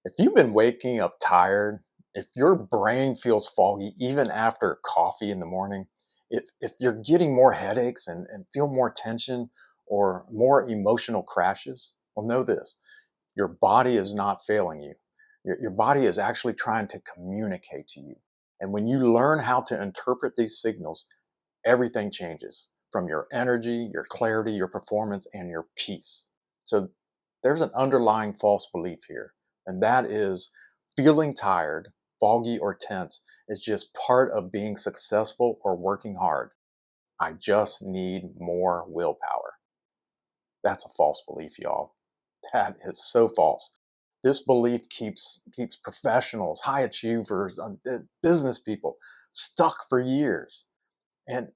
If you've been waking up tired, if your brain feels foggy even after coffee in the morning, if you're getting more headaches and feel more tension or more emotional crashes, well, know this: your body is not failing you. Your body is actually trying to communicate to you. And when you learn how to interpret these signals, everything changes from your energy, your clarity, your performance, and your peace. So there's an underlying false belief here, and that is feeling tired, foggy, or tense is just part of being successful or working hard. I just need more willpower. That's a false belief, y'all. That is so false. This belief keeps professionals, high achievers, business people stuck for years. And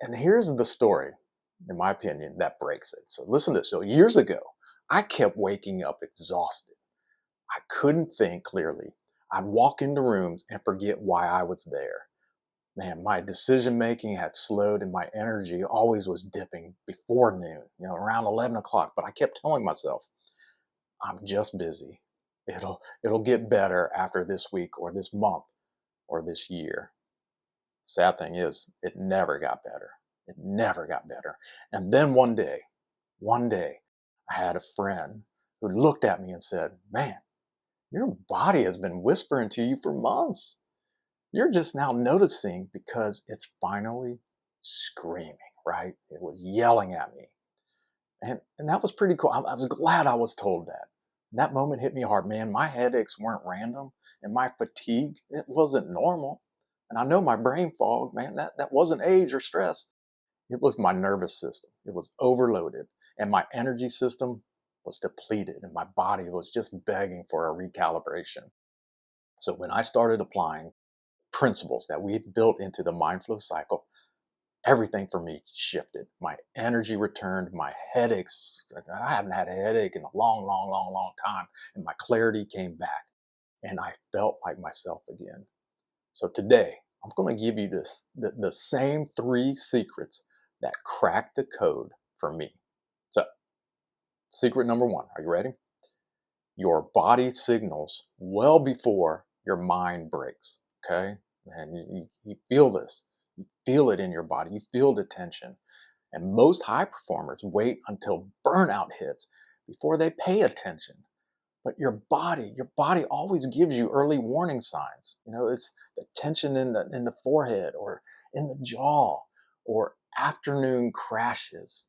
and here's the story, in my opinion, that breaks it. So listen to this. So years ago, I kept waking up exhausted. I couldn't think clearly. I'd walk into rooms and forget why I was there. Man, my decision making had slowed and my energy always was dipping before noon, around 11 o'clock. But I kept telling myself, I'm just busy. It'll get better after this week or this month or this year. Sad thing is, it never got better. It never got better. And then one day, I had a friend who looked at me and said, "Man, your body has been whispering to you for months. You're just now noticing because it's finally screaming," right? It was yelling at me. And that was pretty cool. I was glad I was told that. That moment hit me hard, man. My headaches weren't random, and my fatigue, it wasn't normal. And I know my brain fog, man, that wasn't age or stress. It was my nervous system. It was overloaded, and my energy system was depleted, and my body was just begging for a recalibration. So when I started applying principles that we had built into the MindFlow cycle, everything for me shifted. My energy returned, my headaches, I haven't had a headache in a long, long, long, long time, and my clarity came back, and I felt like myself again. So today, I'm going to give you the same three secrets that crack the code for me. So, secret number one, are you ready? Your body signals well before your mind breaks. Okay, and you feel this. You feel it in your body. You feel the tension. And most high performers wait until burnout hits before they pay attention. But your body always gives you early warning signs. It's the tension in the forehead or in the jaw or afternoon crashes,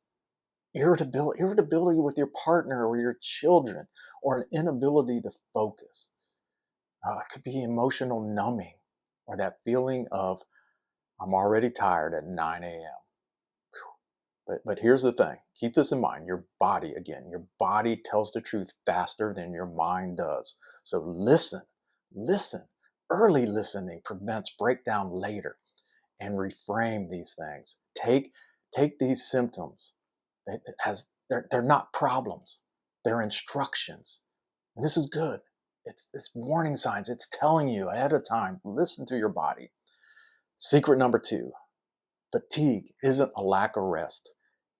irritability with your partner or your children, or an inability to focus. It could be emotional numbing or that feeling of I'm already tired at 9 a.m. But here's the thing. Keep this in mind. Your body tells the truth faster than your mind does. So listen. Early listening prevents breakdown later. And reframe these things. Take these symptoms as they're not problems. They're instructions. And this is good. It's warning signs. It's telling you ahead of time. Listen to your body. Secret number two: fatigue isn't a lack of rest.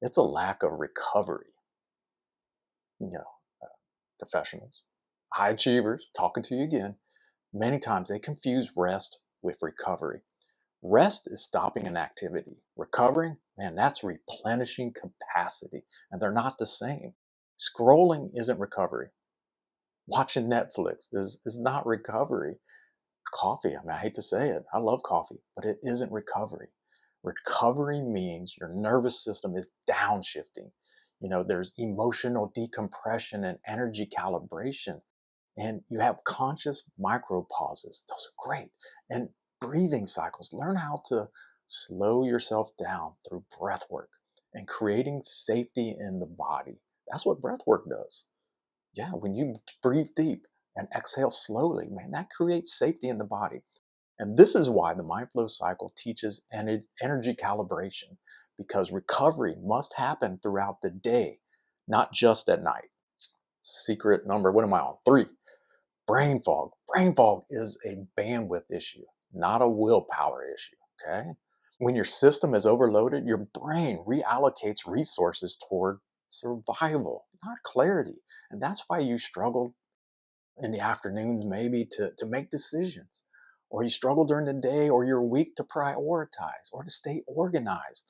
It's a lack of recovery. You know, uh, Professionals, high achievers, talking to you again, many times they confuse rest with recovery. Rest is stopping an activity. Recovering, man, that's replenishing capacity, and they're not the same. Scrolling isn't recovery. Watching Netflix is not recovery. Coffee, I mean, I hate to say it, I love coffee, but it isn't recovery. Recovery means your nervous system is downshifting. There's emotional decompression and energy calibration, and you have conscious micro pauses. Those are great. And breathing cycles. Learn how to slow yourself down through breath work and creating safety in the body. That's what breath work does. Yeah, when you breathe deep and exhale slowly, man, that creates safety in the body. And this is why the MindFlow cycle teaches energy calibration, because recovery must happen throughout the day, not just at night. Secret number, what am I on? Three: brain fog. Brain fog is a bandwidth issue, not a willpower issue. Okay. When your system is overloaded, your brain reallocates resources toward survival, not clarity. And that's why you struggle in the afternoons maybe to make decisions, or you struggle during the day, or you're weak to prioritize or to stay organized.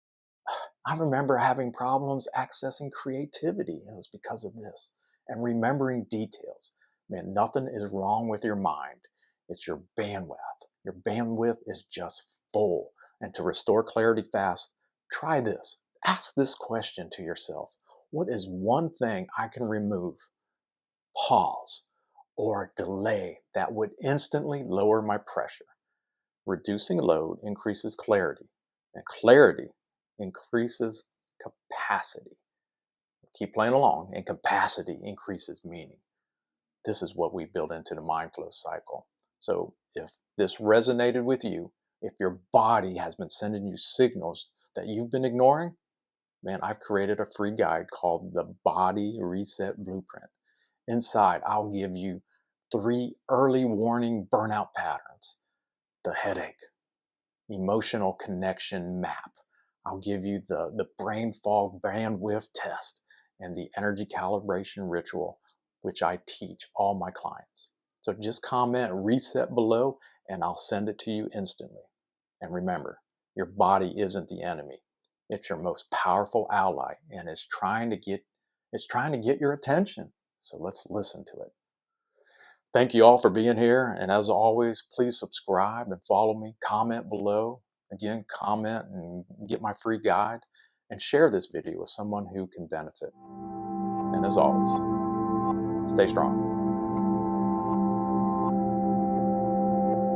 I remember having problems accessing creativity, and it was because of this. And remembering details. Man, nothing is wrong with your mind. It's your bandwidth. Your bandwidth is just full. And to restore clarity fast, try this. Ask this question to yourself: what is one thing I can remove, pause, or delay that would instantly lower my pressure? Reducing load increases clarity, and clarity increases capacity. Keep playing along, and capacity increases meaning. This is what we build into the MindFlow cycle. So, if this resonated with you, if your body has been sending you signals that you've been ignoring, man, I've created a free guide called the Body Reset Blueprint. Inside, I'll give you 3 early warning burnout patterns: the headache, emotional connection map. I'll give you the brain fog bandwidth test and the energy calibration ritual, which I teach all my clients. So just comment reset below and I'll send it to you instantly. And remember, your body isn't the enemy. It's your most powerful ally, and it's trying to get your attention. So let's listen to it. Thank you all for being here. And as always, please subscribe and follow me. Comment below. Again, comment and get my free guide. And share this video with someone who can benefit. And as always, stay strong.